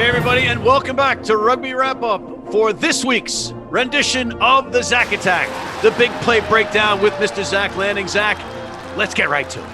Hey, everybody, and welcome back to Rugby Wrap-Up for this week's rendition of the Zack Attack, the big play breakdown with Mr. Zack Lanning. Zack, let's get right to it.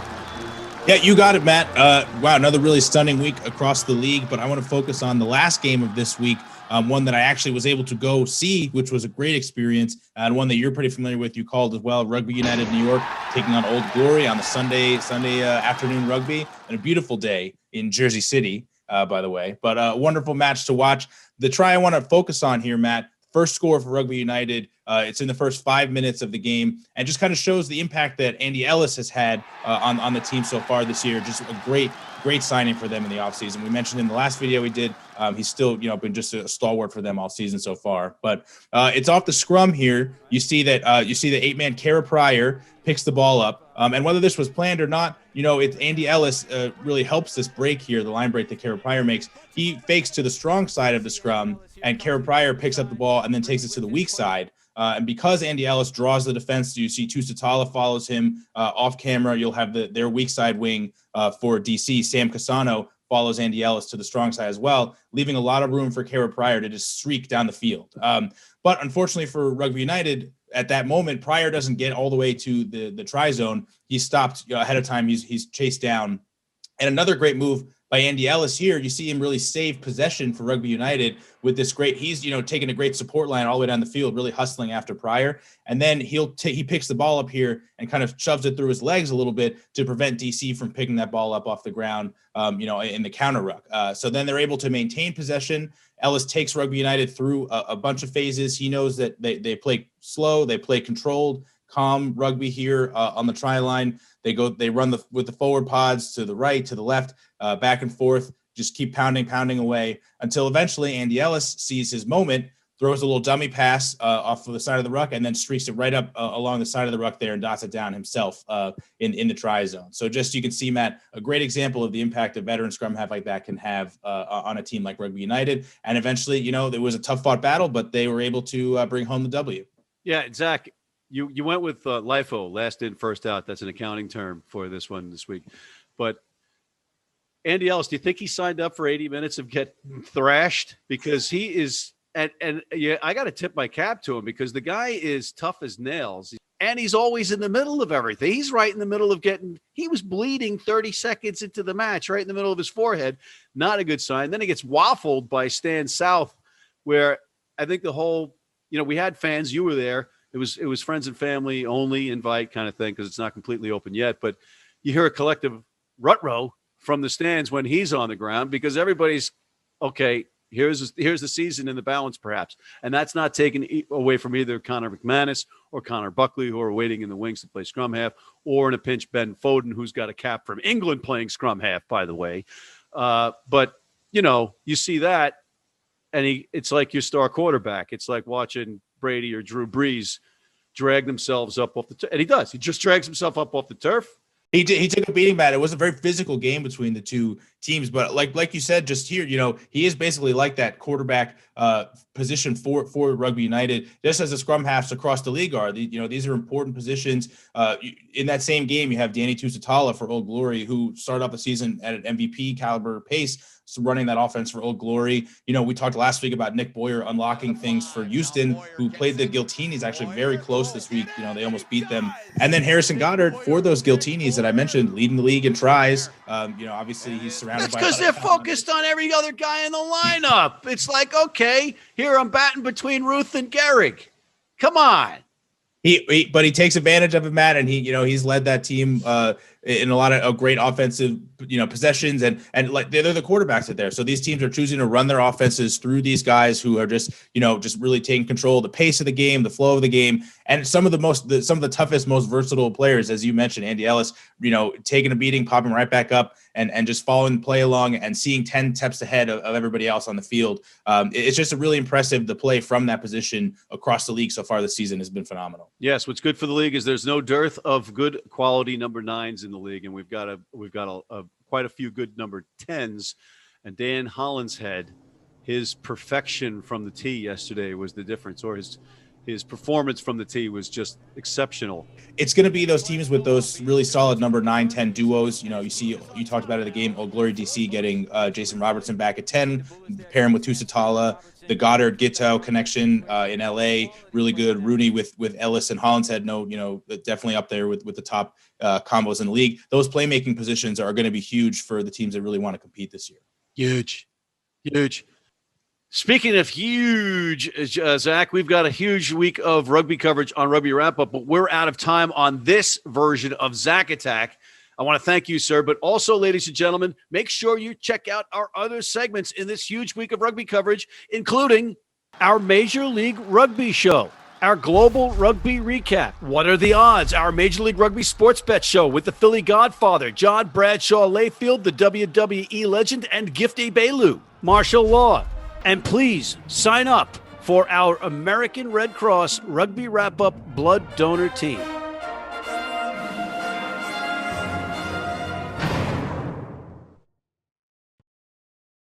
Yeah, you got it, Matt. Wow, another really stunning week across the league, but I want to focus on the last game of this week, one that I actually was able to go see, which was a great experience, and one that you're pretty familiar with. You called as well, Rugby United New York taking on Old Glory on the Sunday afternoon rugby, and a beautiful day in Jersey City, by the way. But a wonderful match to watch. The try I want to focus on here, Matt, first score for Rugby United. It's in the first 5 minutes of the game and just kind of shows the impact that Andy Ellis has had on the team so far this year. Just a great signing for them in the offseason. We mentioned in the last video we did, he's still, been just a stalwart for them all season so far. But it's off the scrum here. You see that the 8-man Kara Pryor picks the ball up. And whether this was planned or not, it's Andy Ellis really helps this break here, the line break that Kara Pryor makes. He fakes to the strong side of the scrum, and Kara Pryor picks up the ball and then takes it to the weak side. And because Andy Ellis draws the defense, you see Tusitala follows him off camera. You'll have their weak side wing for DC, Sam Casano, follows Andy Ellis to the strong side as well, leaving a lot of room for Kara Pryor to just streak down the field. But unfortunately for Rugby United, at that moment, Pryor doesn't get all the way to the try zone. He's stopped ahead of time. He's chased down. And another great move by Andy Ellis here. You see him really save possession for Rugby United with this great, he's, taking a great support line all the way down the field, really hustling after Pryor. And then he picks the ball up here and kind of shoves it through his legs a little bit to prevent DC from picking that ball up off the ground, in the counter ruck. So then they're able to maintain possession. Ellis takes Rugby United through a bunch of phases. He knows that they play slow, they play controlled, calm rugby here on the try line. They run with the forward pods to the right, to the left, back and forth, just keep pounding away until eventually Andy Ellis sees his moment, throws a little dummy pass off of the side of the ruck, and then streaks it right up along the side of the ruck there and dots it down himself in the try zone. So just you can see, Matt, a great example of the impact a veteran scrum half like that can have on a team like Rugby United. And eventually, it was a tough fought battle, but they were able to bring home the W. Yeah, Zach, you went with LIFO, last in, first out. That's an accounting term for this one this week. But Andy Ellis, do you think he signed up for 80 minutes of get thrashed? Because he is, and yeah, I got to tip my cap to him because the guy is tough as nails. And he's always in the middle of everything. He's right in the middle of he was bleeding 30 seconds into the match, right in the middle of his forehead. Not a good sign. Then he gets waffled by Stan South, where I think the whole, we had fans, you were there. It was friends and family only invite kind of thing because it's not completely open yet. But you hear a collective rut-row from the stands when he's on the ground because everybody's, okay, here's the season in the balance perhaps. And that's not taken away from either Connor McManus or Connor Buckley, who are waiting in the wings to play scrum half, or in a pinch Ben Foden, who's got a cap from England playing scrum half, by the way. But, you see that, and it's like your star quarterback. It's like watching Brady or Drew Brees drag themselves up off the turf. And he does. He just drags himself up off the turf. He took a beating, Matt. It was a very physical game between the two teams, but like you said, just here, he is basically like that quarterback position for Rugby United, just as the scrum halves across the league are. These are important positions. In that same game, you have Danny Tusitala for Old Glory, who started off the season at an MVP caliber pace, so running that offense for Old Glory. We talked last week about Nick Boyer unlocking things for Houston, who played the Giltinis actually very close this week. They almost beat them. And then Harrison Goddard for those Giltinis that I mentioned, leading the league in tries. Obviously he's surrounded by. That's because they're focused on every other guy in the lineup. It's like, okay, here I'm batting between Ruth and Gehrig. Come on. But he takes advantage of it, Matt, and he's led that team in a lot of great offensive possessions, and like they're the quarterbacks out there. So these teams are choosing to run their offenses through these guys who are just really taking control of the pace of the game, the flow of the game, and some of the toughest, most versatile players, as you mentioned, Andy Ellis, taking a beating, popping right back up, and just following the play along and seeing 10 steps ahead of everybody else on the field. It's just a really impressive. The play from that position across the league so far this season has been phenomenal. Yes, what's good for the league is there's no dearth of good quality number 9s in the league, and we've got quite a few good number 10s. And Dan Hollinshead, his perfection from the tee yesterday was the difference, or his his performance from the tee was just exceptional. It's going to be those teams with those really solid number 9, 10 duos. You know, you talked about it in the game. Old Glory DC getting Jason Robertson back at 10, pair him with Tusitala. The Goddard Gittow connection in LA, really good. Rooney with Ellis and Hollinshead, definitely up there with the top combos in the league. Those playmaking positions are going to be huge for the teams that really want to compete this year. Huge. Speaking of huge, Zach, we've got a huge week of rugby coverage on Rugby Wrap-Up, but we're out of time on this version of Zack Attack. I want to thank you, sir, but also, ladies and gentlemen, make sure you check out our other segments in this huge week of rugby coverage, including our Major League Rugby show, our Global Rugby Recap, What Are the Odds?, our Major League Rugby Sports Bet show with the Philly Godfather, John Bradshaw Layfield, the WWE legend, and Gifty Bailu, martial law. And please sign up for our American Red Cross Rugby Wrap-Up Blood Donor Team.